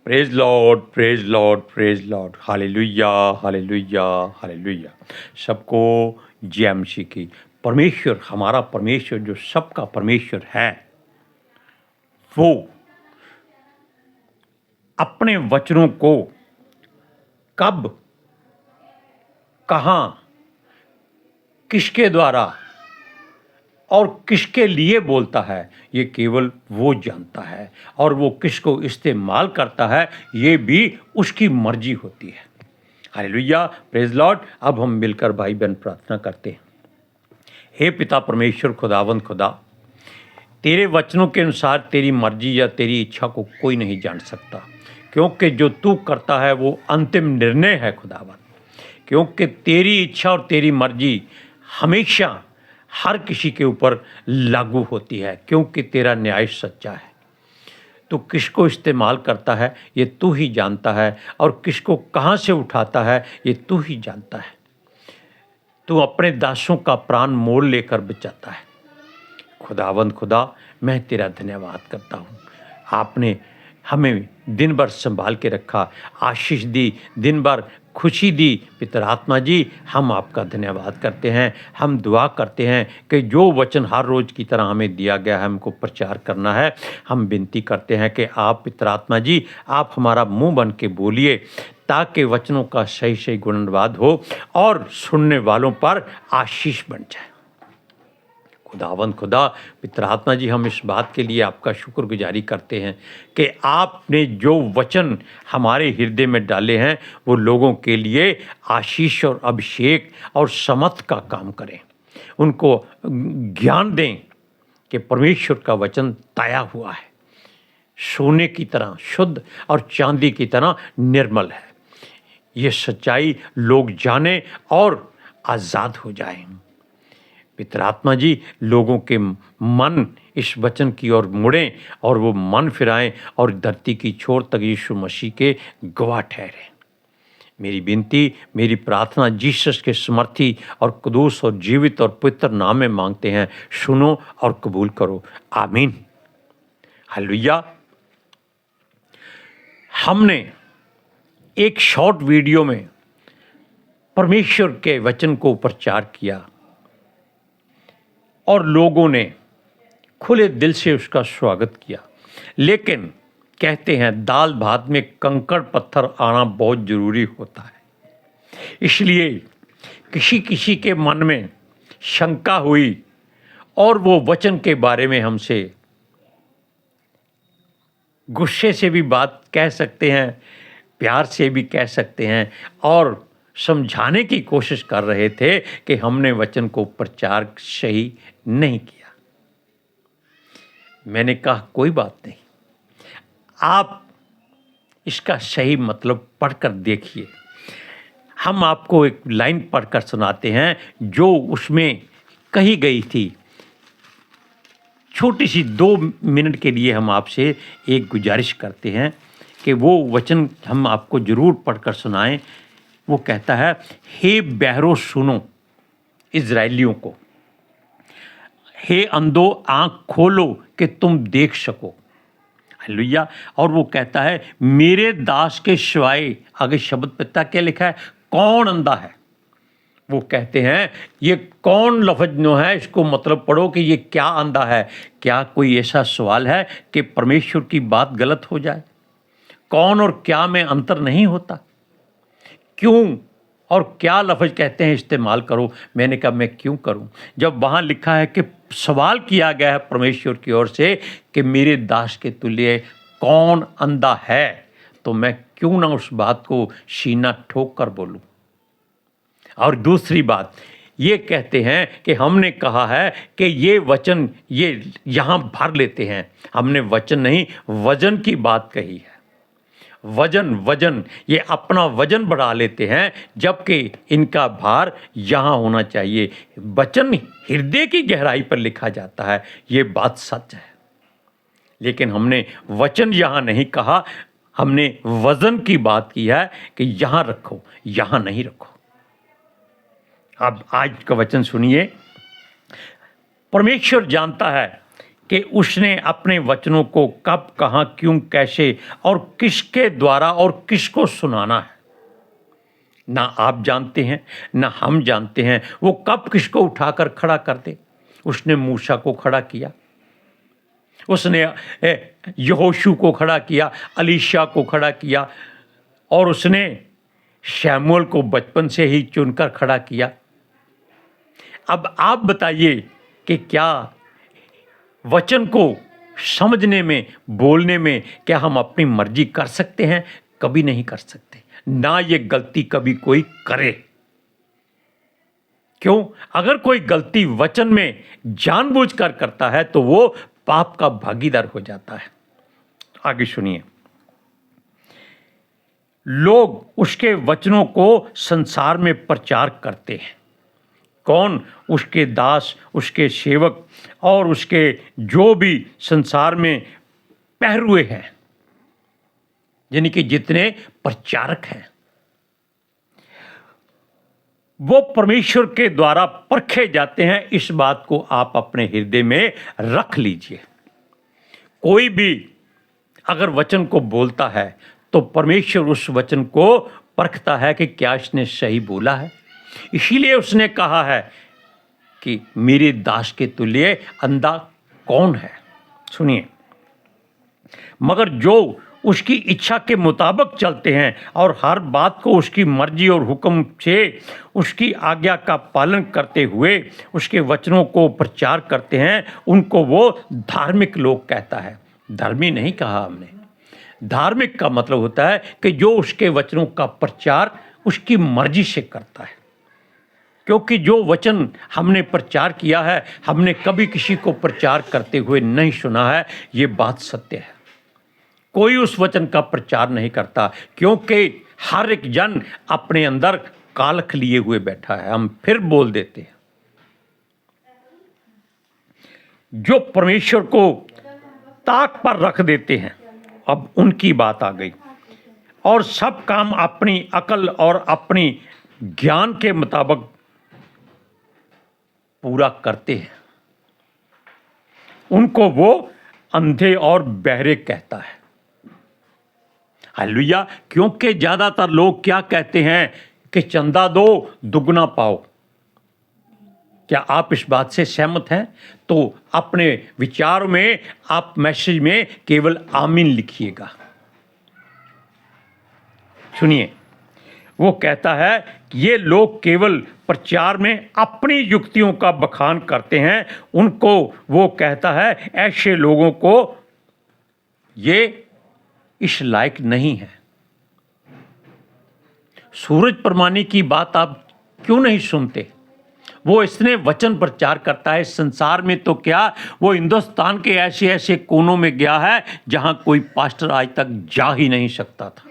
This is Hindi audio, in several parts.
Praise Lord, praise Lord, praise Lord, hallelujah, hallelujah, hallelujah. सबको जय मसीह की। परमेश्वर, हमारा परमेश्वर जो सबका परमेश्वर है, वो अपने वचनों को कब, कहाँ, किसके द्वारा और किसके लिए बोलता है, ये केवल वो जानता है। और वो किसको इस्तेमाल करता है, ये भी उसकी मर्जी होती है। Hallelujah, praise Lord. अब हम मिलकर भाई बहन प्रार्थना करते हैं। हे पिता परमेश्वर, खुदावंद खुदा, तेरे वचनों के अनुसार तेरी मर्जी या तेरी इच्छा को कोई नहीं जान सकता, क्योंकि जो तू करता है वो अंतिम निर्णय है खुदावंद। क्योंकि तेरी इच्छा और तेरी मर्जी हमेशा हर किसी के ऊपर लागू होती है, क्योंकि तेरा न्याय सच्चा है। तो किसको इस्तेमाल करता है ये तू ही जानता है, और किसको कहाँ से उठाता है ये तू ही जानता है। तू अपने दासों का प्राण मोल लेकर बचाता है। खुदावंद खुदा, मैं तेरा धन्यवाद करता हूँ। आपने हमें दिन भर संभाल के रखा, आशीष दी, दिन भर खुशी दी। पितर आत्मा जी, हम आपका धन्यवाद करते हैं। हम दुआ करते हैं कि जो वचन हर रोज़ की तरह हमें दिया गया है, हमको प्रचार करना है। हम विनती करते हैं कि आप पितर आत्मा जी, आप हमारा मुंह बन के बोलिए, ताकि वचनों का सही सही गुणवाद हो और सुनने वालों पर आशीष बन जाए। खुदावंद खुदा, पितर आत्मा जी, हम इस बात के लिए आपका शुक्रगुजारी करते हैं कि आपने जो वचन हमारे हृदय में डाले हैं वो लोगों के लिए आशीष और अभिषेक और समर्थ का काम करें। उनको ज्ञान दें कि परमेश्वर का वचन ताया हुआ है, सोने की तरह शुद्ध और चांदी की तरह निर्मल है। ये सच्चाई लोग जाने और आज़ाद हो जाएं। पितर आत्मा जी, लोगों के मन इस वचन की ओर मुड़ें और वो मन फिराएं और धरती की छोर तक यीशु मसीह के गवाह ठहरें। मेरी विनती, मेरी प्रार्थना जीसस के समर्थी और कुदूस और जीवित और पवित्र नाम में मांगते हैं। सुनो और कबूल करो, आमीन। हालेलुया। हमने एक शॉर्ट वीडियो में परमेश्वर के वचन को प्रचार किया और लोगों ने खुले दिल से उसका स्वागत किया। लेकिन कहते हैं दाल भात में कंकड़ पत्थर आना बहुत ज़रूरी होता है। इसलिए किसी किसी के मन में शंका हुई और वो वचन के बारे में हमसे गुस्से से भी बात कह सकते हैं, प्यार से भी कह सकते हैं, और समझाने की कोशिश कर रहे थे कि हमने वचन को प्रचार सही नहीं किया। मैंने कहा कोई बात नहीं, आप इसका सही मतलब पढ़कर देखिए। हम आपको एक लाइन पढ़कर सुनाते हैं जो उसमें कही गई थी। छोटी सी 2 मिनट के लिए हम आपसे एक गुजारिश करते हैं कि वो वचन हम आपको ज़रूर पढ़कर सुनाएं। वो कहता है, हे बहरो सुनो इज़राइलियों को, हे अंधो आँख खोलो कि तुम देख सको। हालेलुया। और वो कहता है, मेरे दास के सिवाय, आगे शब्द पता क्या लिखा है, कौन अंधा है। वो कहते हैं ये कौन लफ्ज़ जो है, इसको मतलब पढ़ो कि ये क्या अंधा है। क्या कोई ऐसा सवाल है कि परमेश्वर की बात गलत हो जाए? कौन और क्या में अंतर नहीं होता? क्यों और क्या लफ्ज़ कहते हैं इस्तेमाल करो। मैंने कहा मैं क्यों करूं, जब वहाँ लिखा है कि सवाल किया गया है परमेश्वर की ओर से कि मेरे दास के तुल्य कौन अंधा है, तो मैं क्यों ना उस बात को सीना ठोक कर बोलूं। और दूसरी बात ये कहते हैं कि हमने कहा है कि ये वचन ये यहाँ भर लेते हैं। हमने वचन नहीं, वजन की बात कही है। वजन ये अपना वजन बढ़ा लेते हैं, जबकि इनका भार यहाँ होना चाहिए। वचन हृदय की गहराई पर लिखा जाता है, ये बात सच है। लेकिन हमने वचन यहाँ नहीं कहा, हमने वजन की बात की है कि यहाँ रखो, यहाँ नहीं रखो। अब आज का वचन सुनिए। परमेश्वर जानता है कि उसने अपने वचनों को कब, कहाँ, क्यों, कैसे और किसके द्वारा और किसको सुनाना है, ना आप जानते हैं ना हम जानते हैं। वो कब किसको उठाकर खड़ा कर दे। उसने मूसा को खड़ा किया, उसने यहोशू को खड़ा किया, अलीशा को खड़ा किया, और उसने शमूएल को बचपन से ही चुनकर खड़ा किया। अब आप बताइए कि क्या वचन को समझने में, बोलने में क्या हम अपनी मर्जी कर सकते हैं? कभी नहीं कर सकते। ना ये गलती कभी कोई करे। क्यों? अगर कोई गलती वचन में जानबूझकर करता है तो वो पाप का भागीदार हो जाता है। आगे सुनिए। लोग उसके वचनों को संसार में प्रचार करते हैं। कौन? उसके दास, उसके सेवक और उसके जो भी संसार में पहरुए हैं, यानी कि जितने प्रचारक हैं, वो परमेश्वर के द्वारा परखे जाते हैं। इस बात को आप अपने हृदय में रख लीजिए। कोई भी अगर वचन को बोलता है तो परमेश्वर उस वचन को परखता है कि क्या इसने सही बोला है। इसीलिए उसने कहा है कि मेरे दास के तुल्य अंधा कौन है। सुनिए, मगर जो उसकी इच्छा के मुताबिक चलते हैं और हर बात को उसकी मर्जी और हुक्म से उसकी आज्ञा का पालन करते हुए उसके वचनों को प्रचार करते हैं, उनको वो धार्मिक लोग कहता है। धर्मी नहीं कहा हमने। धार्मिक का मतलब होता है कि जो उसके वचनों का प्रचार उसकी मर्जी से करता है। क्योंकि जो वचन हमने प्रचार किया है, हमने कभी किसी को प्रचार करते हुए नहीं सुना है। ये बात सत्य है। कोई उस वचन का प्रचार नहीं करता, क्योंकि हर एक जन अपने अंदर कालख लिए हुए बैठा है। हम फिर बोल देते हैं, जो परमेश्वर को ताक पर रख देते हैं। अब उनकी बात आ गई, और सब काम अपनी अकल और अपनी ज्ञान के मुताबिक पूरा करते हैं, उनको वो अंधे और बहरे कहता है। हालेलुया। क्योंकि ज्यादातर लोग क्या कहते हैं कि चंदा दो दुगना पाओ। क्या आप इस बात से सहमत हैं? तो अपने विचार में, आप मैसेज में केवल आमीन लिखिएगा। सुनिए, वो कहता है कि ये लोग केवल प्रचार में अपनी युक्तियों का बखान करते हैं। उनको वो कहता है, ऐसे लोगों को ये इस लायक नहीं है। सूरज परमानी की बात आप क्यों नहीं सुनते? वो इसने वचन प्रचार करता है संसार में, तो क्या वो हिंदुस्तान के ऐसे ऐसे कोनों में गया है जहां कोई पास्टर आज तक जा ही नहीं सकता था।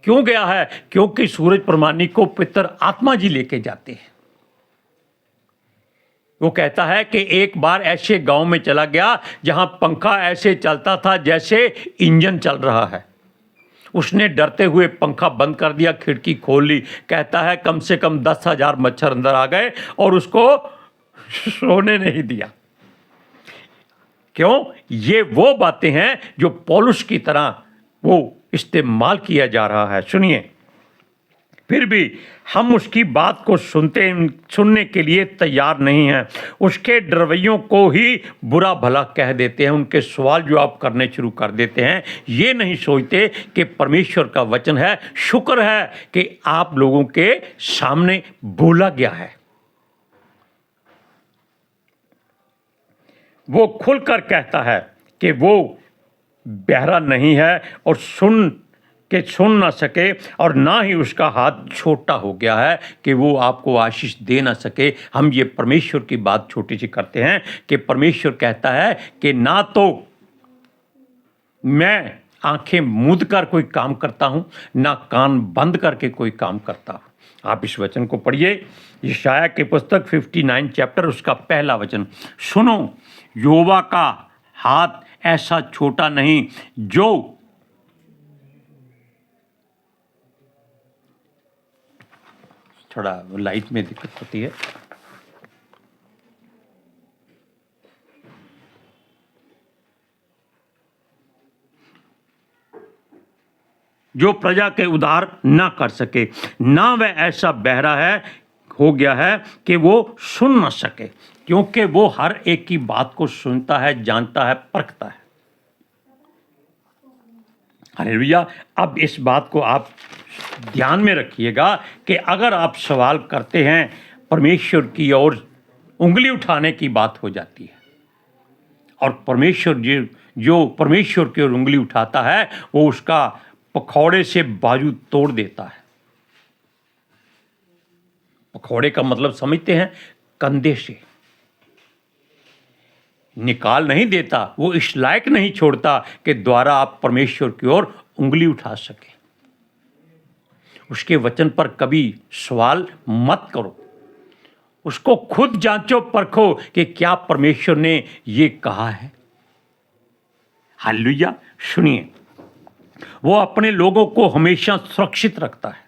क्यों गया है? क्योंकि सूरज परमानी को पितर आत्मा जी लेके जाते हैं। वो कहता है कि एक बार ऐसे गांव में चला गया जहां पंखा ऐसे चलता था जैसे इंजन चल रहा है। उसने डरते हुए पंखा बंद कर दिया, खिड़की खोल ली। कहता है कम से कम 10,000 मच्छर अंदर आ गए और उसको सोने नहीं दिया। क्यों? ये वो बातें हैं जो पौलुस की तरह वो इस्तेमाल किया जा रहा है। सुनिए, फिर भी हम उसकी बात को सुनने के लिए तैयार नहीं हैं। उसके डरवैयों को ही बुरा भला कह देते हैं, उनके सवाल जवाब करने शुरू कर देते हैं। ये नहीं सोचते कि परमेश्वर का वचन है। शुक्र है कि आप लोगों के सामने बोला गया है। वो खुलकर कहता है कि वो बहरा नहीं है और सुन ना सके, और ना ही उसका हाथ छोटा हो गया है कि वो आपको आशीष दे ना सके। हम ये परमेश्वर की बात छोटी सी करते हैं कि परमेश्वर कहता है कि ना तो मैं आंखें मूंद कर कोई काम करता हूं, ना कान बंद करके कोई काम करता हूं। आप इस वचन को पढ़िए, यशायाह की पुस्तक 59 चैप्टर, उसका पहला वचन। सुनो, यहोवा का हाथ ऐसा छोटा नहीं जो थोड़ा लाइट में दिक्कत होती है। जो प्रजा के उद्धार ना कर सके, ना वह ऐसा बहरा हो गया है कि वो सुन ना सके, क्योंकि वो हर एक की बात को सुनता है, जानता है, परखता है। हालेलुया। अब इस बात को आप ध्यान में रखिएगा कि अगर आप सवाल करते हैं, परमेश्वर की ओर उंगली उठाने की बात हो जाती है, और परमेश्वर जो परमेश्वर की ओर उंगली उठाता है वो उसका पखौड़े से बाजू तोड़ देता है। पखौड़े का मतलब समझते हैं? कंधे से निकाल नहीं देता, वो इस लायक नहीं छोड़ता कि द्वारा आप परमेश्वर की ओर उंगली उठा सके। उसके वचन पर कभी सवाल मत करो, उसको खुद जांचो, परखो कि क्या परमेश्वर ने ये कहा है। हालेलुया। सुनिए, वो अपने लोगों को हमेशा सुरक्षित रखता है,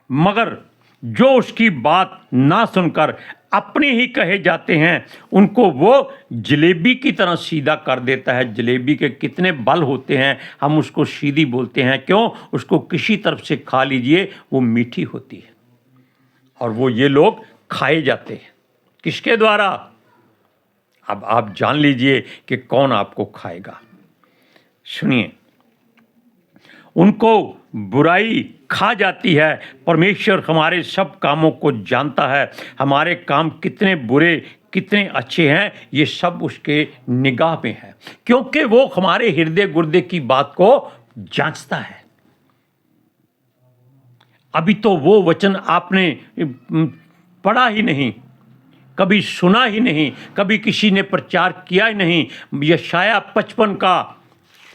मगर जो उसकी बात ना सुनकर अपने ही कहे जाते हैं उनको वो जलेबी की तरह सीधा कर देता है। जलेबी के कितने बल होते हैं, हम उसको सीधी बोलते हैं। क्यों? उसको किसी तरफ से खा लीजिए, वो मीठी होती है, और वो ये लोग खाए जाते हैं। किसके द्वारा? अब आप जान लीजिए कि कौन आपको खाएगा। सुनिए, उनको बुराई खा जाती है। परमेश्वर हमारे सब कामों को जानता है, हमारे काम कितने बुरे कितने अच्छे हैं ये सब उसके निगाह में है, क्योंकि वो हमारे हृदय गुर्दे की बात को जांचता है। अभी तो वो वचन आपने पढ़ा ही नहीं, कभी सुना ही नहीं, कभी किसी ने प्रचार किया ही नहीं। यशाया 55 का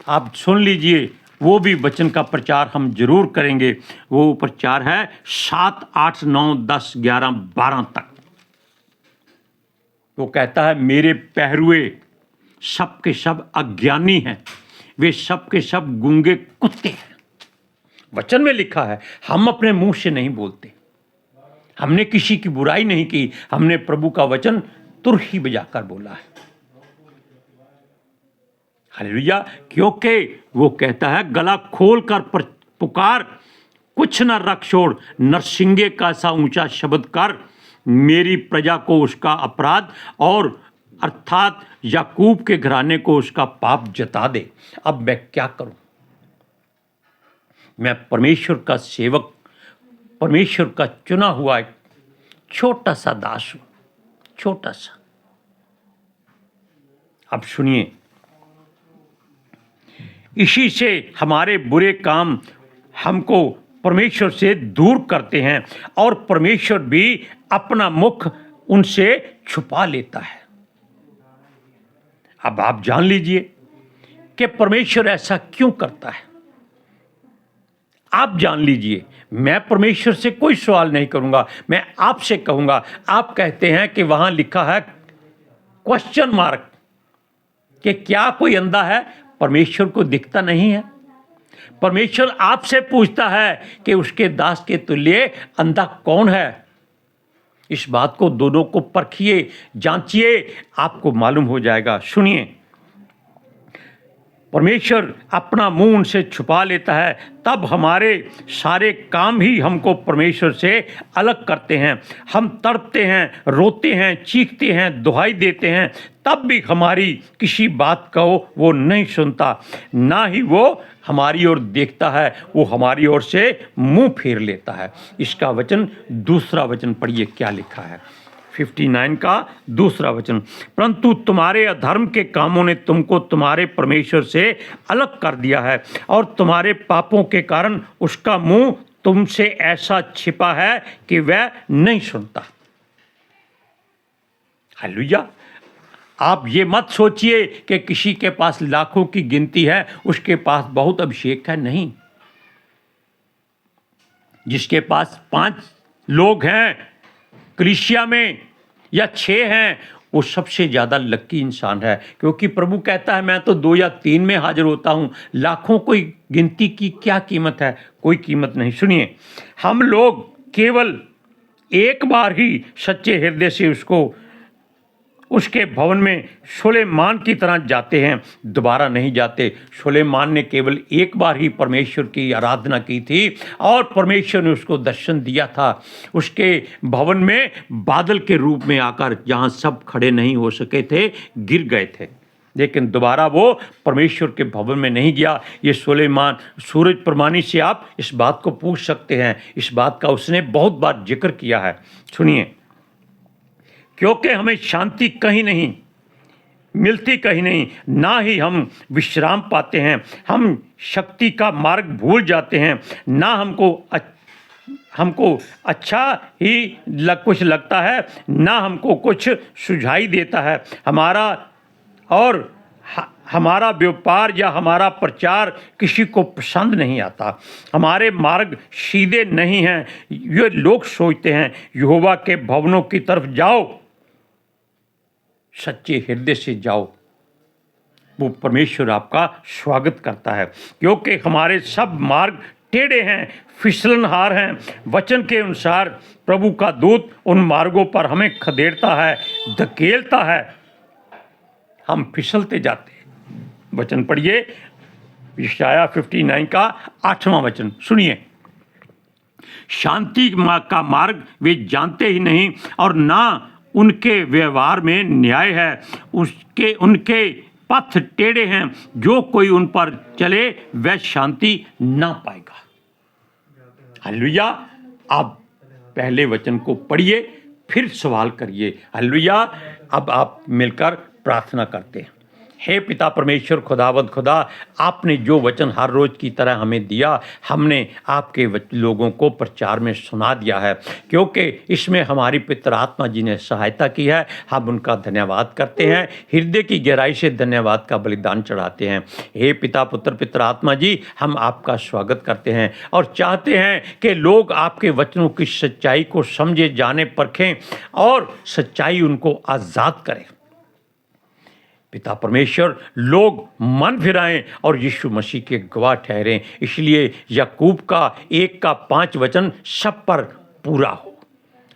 आप सुन लीजिए, वो भी वचन का प्रचार हम जरूर करेंगे। वो प्रचार है 7, 8, 9, 10, 11, 12 तक। वो कहता है, मेरे पहरुए सब के सब अज्ञानी हैं, वे सब के सब गूंगे कुत्ते हैं। वचन में लिखा है, हम अपने मुंह से नहीं बोलते, हमने किसी की बुराई नहीं की, हमने प्रभु का वचन तुर ही बजाकर बोला है। हालेलुया। क्योंकि वो कहता है, गला खोल कर पुकार, कुछ न रख छोड़, नरसिंगे का सा ऊंचा शब्द कर, मेरी प्रजा को उसका अपराध और अर्थात याकूब के घराने को उसका पाप जता दे। अब मैं क्या करूं? मैं परमेश्वर का सेवक, परमेश्वर का चुना हुआ एक छोटा सा दास हूं, छोटा सा। अब सुनिए, इसी से हमारे बुरे काम हमको परमेश्वर से दूर करते हैं, और परमेश्वर भी अपना मुख उनसे छुपा लेता है। अब आप जान लीजिए कि परमेश्वर ऐसा क्यों करता है। आप जान लीजिए, मैं परमेश्वर से कोई सवाल नहीं करूंगा, मैं आपसे कहूंगा। आप कहते हैं कि वहां लिखा है क्वेश्चन मार्क, कि क्या कोई अंधा है? परमेश्वर को दिखता नहीं है? परमेश्वर आपसे पूछता है कि उसके दास के तुल्य अंधा कौन है? इस बात को दोनों को परखिए, जांचिए, आपको मालूम हो जाएगा। सुनिए, परमेश्वर अपना मुंह उनसे छुपा लेता है, तब हमारे सारे काम ही हमको परमेश्वर से अलग करते हैं। हम तड़पते हैं, रोते हैं, चीखते हैं, दुहाई देते हैं, तब भी हमारी किसी बात को वो नहीं सुनता, ना ही वो हमारी ओर देखता है, वो हमारी ओर से मुंह फेर लेता है। इसका वचन, दूसरा वचन पढ़िए क्या लिखा है, 59 का दूसरा वचन। परंतु तुम्हारे अधर्म के कामों ने तुमको तुम्हारे परमेश्वर से अलग कर दिया है, और तुम्हारे पापों के कारण उसका मुंह तुमसे ऐसा छिपा है कि वह नहीं सुनता। हालेलुया। आप ये मत सोचिए कि किसी के पास लाखों की गिनती है, उसके पास बहुत अभिषेक है। नहीं, जिसके पास 5 लोग हैं कलीसिया में या 6 हैं, वो सबसे ज़्यादा लक्की इंसान है, क्योंकि प्रभु कहता है, मैं तो 2 या 3 में हाजिर होता हूँ। लाखों कोई गिनती की क्या कीमत है? कोई कीमत नहीं। सुनिए, हम लोग केवल एक बार ही सच्चे हृदय से उसको उसके भवन में सुलेमान की तरह जाते हैं, दोबारा नहीं जाते। सुलेमान ने केवल एक बार ही परमेश्वर की आराधना की थी और परमेश्वर ने उसको दर्शन दिया था। उसके भवन में बादल के रूप में आकर जहाँ सब खड़े नहीं हो सके थे, गिर गए थे, लेकिन दोबारा वो परमेश्वर के भवन में नहीं गया। ये सुलेमान सूरज प्रमाणी से आप इस बात को पूछ सकते हैं, इस बात का उसने बहुत बार जिक्र किया है। सुनिए, क्योंकि हमें शांति कहीं नहीं मिलती, कहीं नहीं, ना ही हम विश्राम पाते हैं। हम शक्ति का मार्ग भूल जाते हैं, ना हमको अच्छा ही कुछ लगता है, ना हमको कुछ सुझाई देता है। हमारा व्यापार या हमारा प्रचार किसी को पसंद नहीं आता। हमारे मार्ग सीधे नहीं हैं। ये लोग सोचते हैं यहोवा के भवनों की तरफ जाओ, सच्चे हृदय से जाओ, वो परमेश्वर आपका स्वागत करता है। क्योंकि हमारे सब मार्ग टेढ़े हैं, फिसलनहार हैं। वचन के अनुसार प्रभु का दूत उन मार्गों पर हमें खदेड़ता है, धकेलता है, हम फिसलते जाते हैं। वचन पढ़िए, यशायाह 59 का 8वां वचन सुनिए। शांति का मार्ग वे जानते ही नहीं, और ना उनके व्यवहार में न्याय है। उनके पथ टेढ़े हैं, जो कोई उन पर चले वह शांति ना पाएगा। हालेलुया। आप पहले वचन को पढ़िए, फिर सवाल करिए। हालेलुया। अब आप मिलकर प्रार्थना करते हैं। हे पिता परमेश्वर खुदावंद खुदा, आपने जो वचन हर रोज़ की तरह हमें दिया, हमने आपके लोगों को प्रचार में सुना दिया है, क्योंकि इसमें हमारी पितर आत्मा जी ने सहायता की है। हम उनका धन्यवाद करते हैं, हृदय की गहराई से धन्यवाद का बलिदान चढ़ाते हैं। हे पिता पुत्र पितर आत्मा जी, हम आपका स्वागत करते हैं और चाहते हैं कि लोग आपके वचनों की सच्चाई को समझे, जाने, परखें और सच्चाई उनको आज़ाद करें। पिता परमेश्वर, लोग मन फिराएं और यीशु मसीह के गवाह ठहरें। इसलिए याकूब का 1:5 वचन सब पर पूरा हो।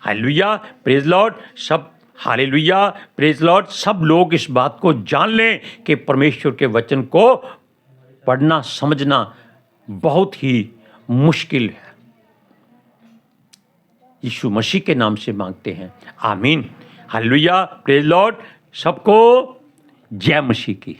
Hallelujah, praise Lord. सब हालेलुया, प्रेज लॉर्ड। सब लोग इस बात को जान लें कि परमेश्वर के वचन को पढ़ना समझना बहुत ही मुश्किल है। यीशु मसीह के नाम से मांगते हैं, आमीन। Hallelujah, praise Lord. सबको जय मसीह की।